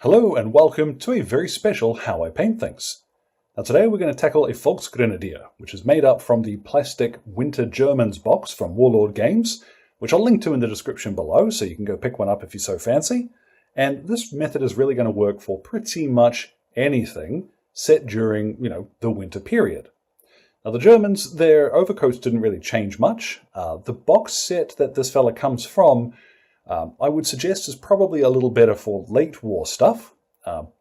Hello and welcome to a very special How I Paint Things. Now today we're going to tackle a Volksgrenadier, which is made up from the plastic Winter Germans box from Warlord Games, which I'll link to in the description below so you can go pick one up if you so fancy. And this method is really going to work for pretty much anything set during, the winter period. Now the Germans, their overcoats didn't really change much. The box set that this fella comes from I would suggest is probably a little better for late war stuff,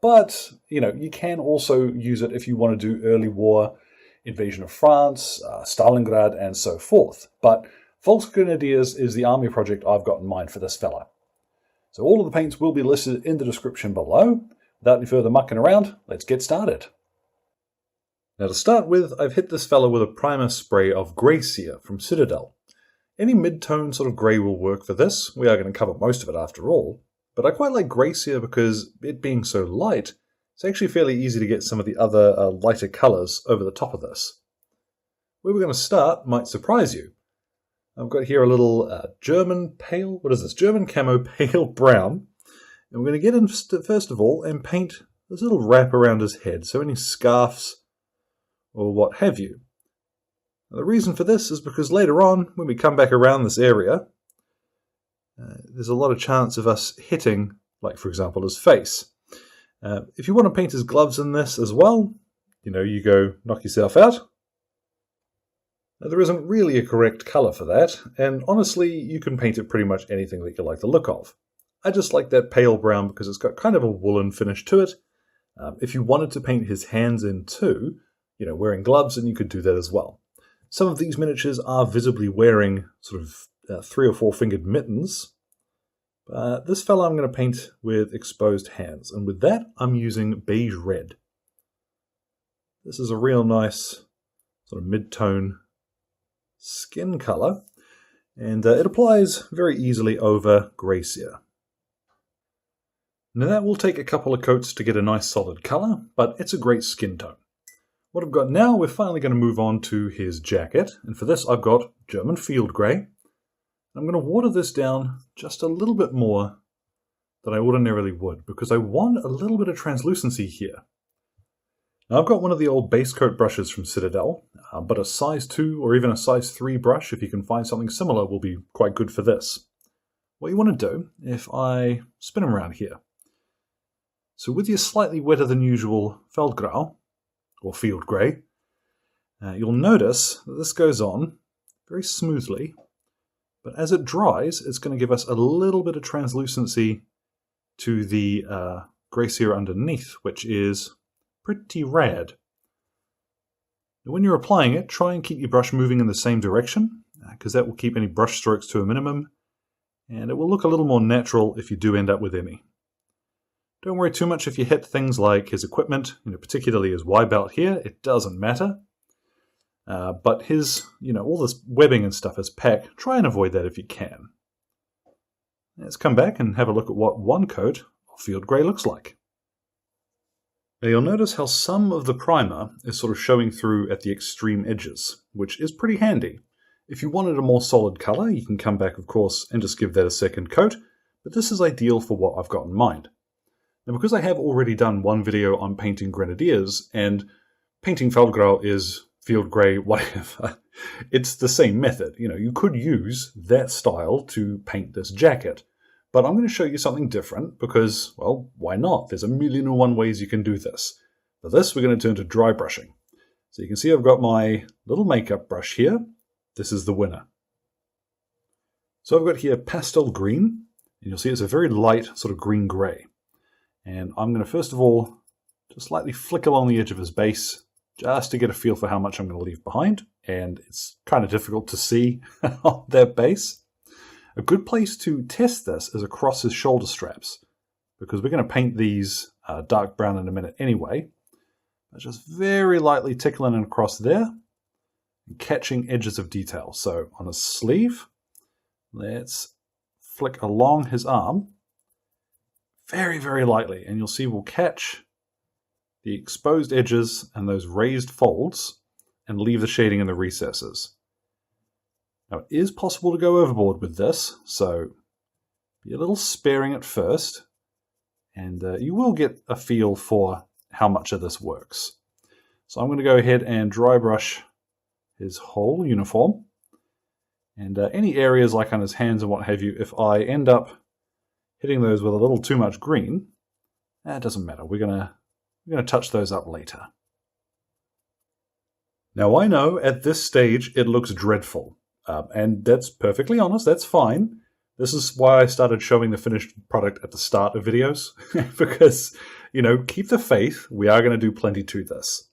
but you can also use it if you want to do early war, invasion of France, Stalingrad, and so forth. But Volksgrenadiers is the army project I've got in mind for this fella. So all of the paints will be listed in the description below. Without any further mucking around, let's get started. Now to start with, I've hit this fella with a primer spray of Seer from Citadel. Any mid-tone sort of grey will work for this. We are going to cover most of it after all. But I quite like Seer because it being so light, it's actually fairly easy to get some of the other lighter colours over the top of this. Where we're going to start might surprise you. I've got here a little German Camo Pale Brown. And we're going to get in first of all and paint this little wrap around his head. So any scarves or what have you. The reason for this is because later on, when we come back around this area, there's a lot of chance of us hitting, like for example, his face. If you want to paint his gloves in this as well, you go knock yourself out. Now, there isn't really a correct colour for that, and honestly, you can paint it pretty much anything that you like the look of. I just like that pale brown because it's got kind of a woolen finish to it. If you wanted to paint his hands in too, wearing gloves, then you could do that as well. Some of these miniatures are visibly wearing sort of 3 or 4 fingered mittens. But this fella I'm going to paint with exposed hands. And with that, I'm using Beige Red. This is a real nice sort of mid-tone skin color. And it applies very easily over Seer. Now that will take a couple of coats to get a nice solid color, but it's a great skin tone. What I've got now, we're finally going to move on to his jacket, and for this I've got German Field Grey. I'm going to water this down just a little bit more than I ordinarily would, because I want a little bit of translucency here. Now I've got one of the old base coat brushes from Citadel, but a size 2 or even a size 3 brush, if you can find something similar, will be quite good for this. What you want to do, if I spin them around here, so with your slightly wetter than usual Feldgrau, or field grey, you'll notice that this goes on very smoothly, but as it dries, it's going to give us a little bit of translucency to the Seer underneath, which is pretty rad. Now, when you're applying it, try and keep your brush moving in the same direction, because that will keep any brush strokes to a minimum, and it will look a little more natural if you do end up with any. Don't worry too much if you hit things like his equipment, particularly his Y belt here. It doesn't matter. But his, all this webbing and stuff, his pack, try and avoid that if you can. Let's come back and have a look at what one coat of field grey looks like. Now you'll notice how some of the primer is sort of showing through at the extreme edges, which is pretty handy. If you wanted a more solid colour, you can come back, of course, and just give that a second coat, but this is ideal for what I've got in mind. Now, because I have already done one video on painting grenadiers, and painting Feldgrau is field grey, whatever, it's the same method. You could use that style to paint this jacket, but I'm going to show you something different because, well, why not? There's a million and one ways you can do this. For this, we're going to turn to dry brushing. So you can see I've got my little makeup brush here. This is the winner. So I've got here Pastel Green, and you'll see it's a very light sort of green-grey. And I'm going to first of all just slightly flick along the edge of his base just to get a feel for how much I'm going to leave behind. And it's kind of difficult to see on that base. A good place to test this is across his shoulder straps, because we're going to paint these dark brown in a minute anyway. Just very lightly tickling across there and catching edges of detail. So on his sleeve, let's flick along his arm very, very lightly, and you'll see we'll catch the exposed edges and those raised folds and leave the shading in the recesses. Now, it is possible to go overboard with this, so be a little sparing at first, and you will get a feel for how much of this works. So I'm going to go ahead and dry brush his whole uniform, and any areas like on his hands and what have you, if I end up hitting those with a little too much green, it doesn't matter. We're gonna touch those up later. Now I know at this stage it looks dreadful, and that's perfectly honest, that's fine. This is why I started showing the finished product at the start of videos, because, you know, keep the faith, we are going to do plenty to this.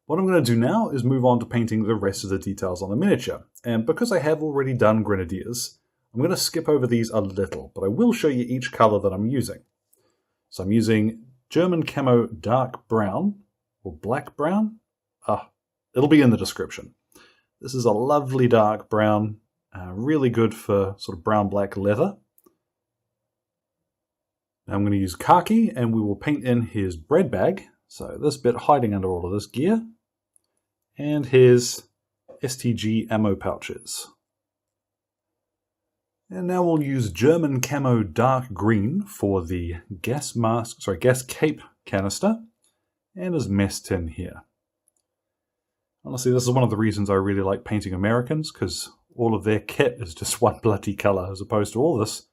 What I'm going to do now is move on to painting the rest of the details on the miniature, and because I have already done grenadiers, I'm going to skip over these a little, but I will show you each color that I'm using. So I'm using German Camo Dark Brown, or Black Brown. It'll be in the description. This is a lovely dark brown, really good for sort of brown-black leather. Now I'm going to use Khaki, and we will paint in his bread bag, so this bit hiding under all of this gear, and his STG ammo pouches. And now we'll use German Camo Dark Green for the gas cape canister, and his mess tin here. Honestly, this is one of the reasons I really like painting Americans, because all of their kit is just one bloody colour, as opposed to all this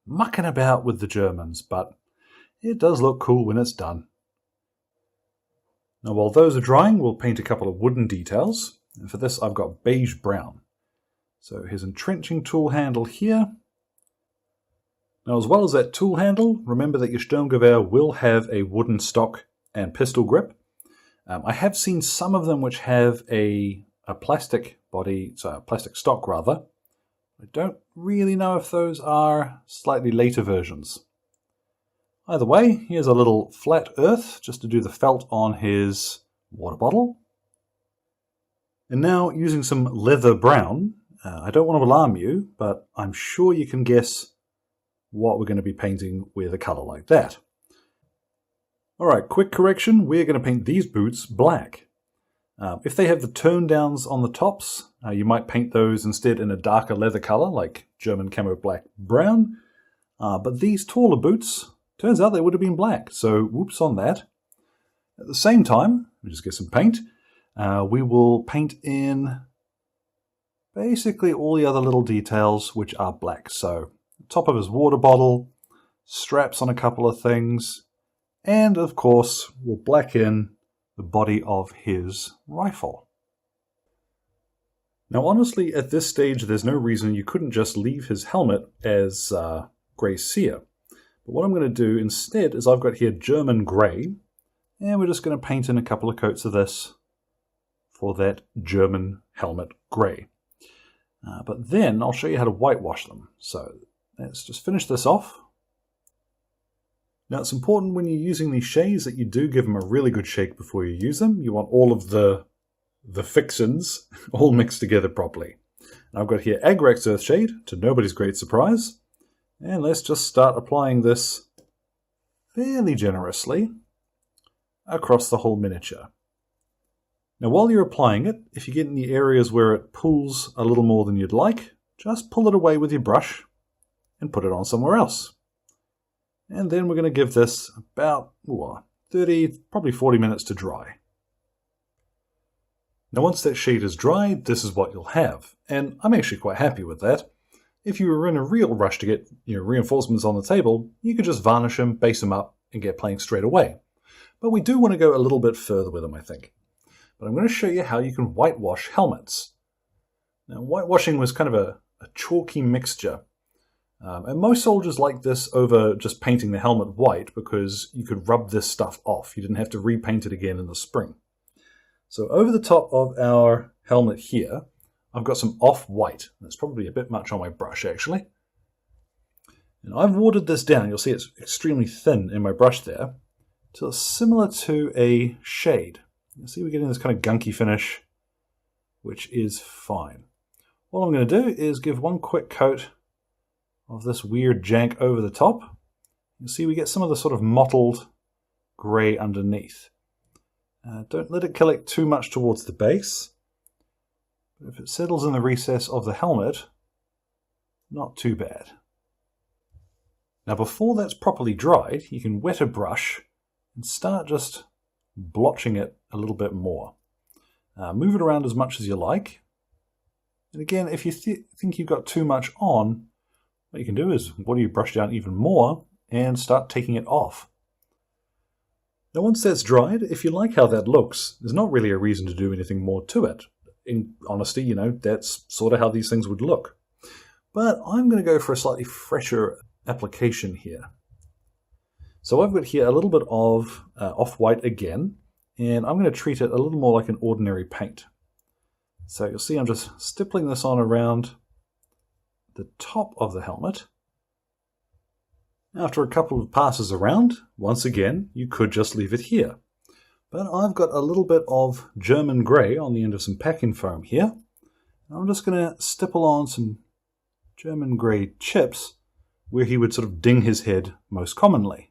mucking about with the Germans, but it does look cool when it's done. Now while those are drying, we'll paint a couple of wooden details, and for this I've got Beige Brown. So his entrenching tool handle here. Now as well as that tool handle, remember that your Sturmgewehr will have a wooden stock and pistol grip. I have seen some of them which have a plastic body, so a plastic stock rather. I don't really know if those are slightly later versions. Either way, here's a little flat earth just to do the felt on his water bottle. And now using some leather brown, I don't want to alarm you, but I'm sure you can guess what we're going to be painting with a color like that. Alright, quick correction, we're going to paint these boots black. If they have the tone downs on the tops, you might paint those instead in a darker leather color like German Camo Black Brown. But these taller boots, turns out they would have been black, so whoops on that. At the same time, we just get some paint. We will paint in basically all the other little details which are black. So, top of his water bottle, straps on a couple of things, and of course, we'll black in the body of his rifle. Now honestly, at this stage, there's no reason you couldn't just leave his helmet as grey Seer. But what I'm going to do instead is I've got here German grey, and we're just going to paint in a couple of coats of this for that German helmet grey. But then I'll show you how to whitewash them. So let's just finish this off. Now it's important when you're using these shades that you do give them a really good shake before you use them. You want all of the fixins all mixed together properly. And I've got here Agrax Earthshade, to nobody's great surprise. And let's just start applying this fairly generously across the whole miniature. Now while you're applying it, if you get in the areas where it pulls a little more than you'd like, just pull it away with your brush and put it on somewhere else. And then we're going to give this about 30, probably 40 minutes to dry. Now once that shade is dried, this is what you'll have. And I'm actually quite happy with that. If you were in a real rush to get your reinforcements on the table, you could just varnish them, base them up, and get playing straight away. But we do want to go a little bit further with them, I think. But I'm going to show you how you can whitewash helmets. Now whitewashing was kind of a chalky mixture. And most soldiers like this over just painting the helmet white because you could rub this stuff off. You didn't have to repaint it again in the spring. So over the top of our helmet here, I've got some off-white. That's probably a bit much on my brush, actually. And I've watered this down. You'll see it's extremely thin in my brush there. So it's similar to a shade. You see we're getting this kind of gunky finish, which is fine. All I'm going to do is give one quick coat of this weird jank over the top. You see we get some of the sort of mottled grey underneath. Don't let it collect too much towards the base. But if it settles in the recess of the helmet, not too bad. Now before that's properly dried, you can wet a brush and start just blotching it a little bit more. Move it around as much as you like. And again, if you think you've got too much on, what you can do is water your brush down even more and start taking it off. Now once that's dried, if you like how that looks, there's not really a reason to do anything more to it. In honesty, you know, that's sort of how these things would look. But I'm going to go for a slightly fresher application here. So I've got here a little bit of off-white again, and I'm going to treat it a little more like an ordinary paint. So you'll see I'm just stippling this on around the top of the helmet. After a couple of passes around, once again, you could just leave it here. But I've got a little bit of German grey on the end of some packing foam here. I'm just going to stipple on some German grey chips where he would sort of ding his head most commonly.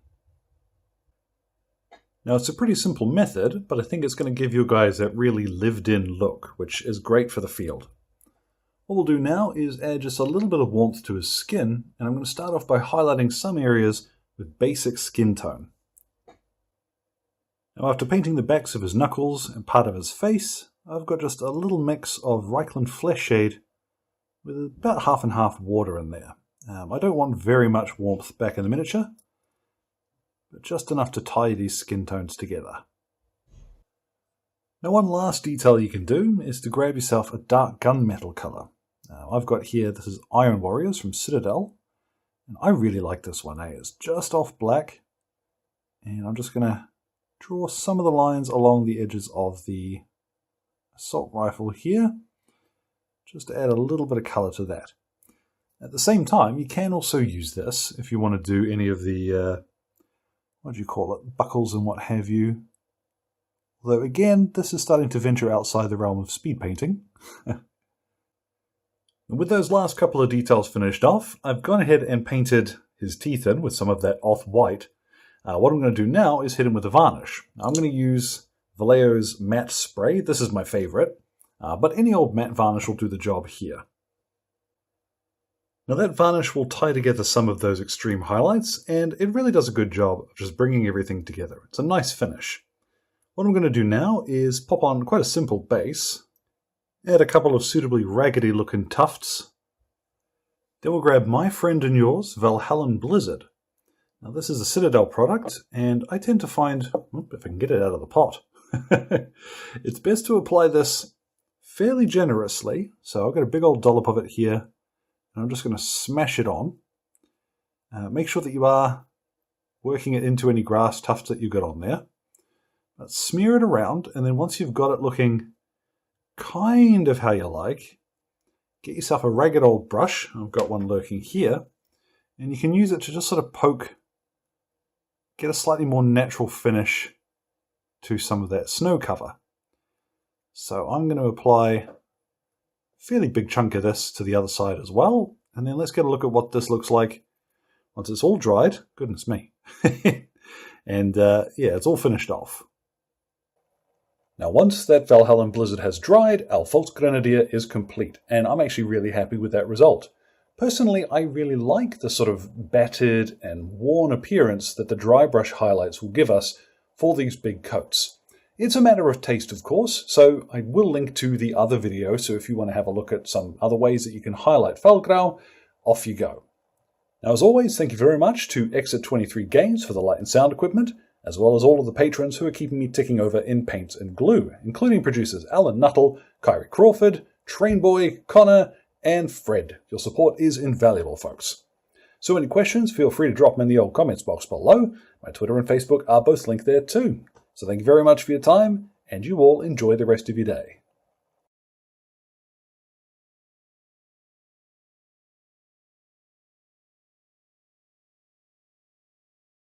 Now it's a pretty simple method, but I think it's going to give you guys that really lived-in look, which is great for the field. What we'll do now is add just a little bit of warmth to his skin, and I'm going to start off by highlighting some areas with basic skin tone. Now after painting the backs of his knuckles and part of his face, I've got just a little mix of Reichland Flesh Shade with about half and half water in there. I don't want very much warmth back in the miniature, but just enough to tie these skin tones together. Now one last detail you can do is to grab yourself a dark gunmetal colour. I've got here, this is Iron Warriors from Citadel, and I really like this one. It's just off black, and I'm just going to draw some of the lines along the edges of the assault rifle here, just to add a little bit of colour to that. At the same time, you can also use this if you want to do any of the, what do you call it, buckles and what have you. Although again, this is starting to venture outside the realm of speed painting. And with those last couple of details finished off, I've gone ahead and painted his teeth in with some of that off-white. What I'm going to do now is hit him with a varnish. I'm going to use VALLEJO's matte spray. This is my favourite, but any old matte varnish will do the job here. Now that varnish will tie together some of those extreme highlights, and it really does a good job of just bringing everything together. It's a nice finish. What I'm going to do now is pop on quite a simple base, add a couple of suitably raggedy looking tufts. Then we'll grab my friend and yours, Valhalla Blizzard. Now this is a Citadel product, and I tend to find, if I can get it out of the pot, it's best to apply this fairly generously. So I've got a big old dollop of it here. I'm just going to smash it on. Make sure that you are working it into any grass tufts that you've got on there. But smear it around, and then once you've got it looking kind of how you like, get yourself a ragged old brush. I've got one lurking here. And you can use it to just sort of poke, get a slightly more natural finish to some of that snow cover. So I'm going to apply fairly big chunk of this to the other side as well, and then let's get a look at what this looks like once it's all dried. Goodness me. And yeah, it's all finished off. Now once that Valhalla Blizzard has dried, our False Grenadier is complete, and I'm actually really happy with that result. Personally, I really like the sort of battered and worn appearance that the dry brush highlights will give us for these big coats. It's a matter of taste, of course, so I will link to the other video, so if you want to have a look at some other ways that you can highlight Fellgrau, off you go. Now as always, thank you very much to Exit 23 Games for the light and sound equipment, as well as all of the patrons who are keeping me ticking over in paint and glue, including producers Alan Nuttall, Kyrie Crawford, Trainboy, Connor, and Fred. Your support is invaluable, folks. So any questions, feel free to drop them in the old comments box below. My Twitter and Facebook are both linked there too. So thank you very much for your time, and you all enjoy the rest of your day.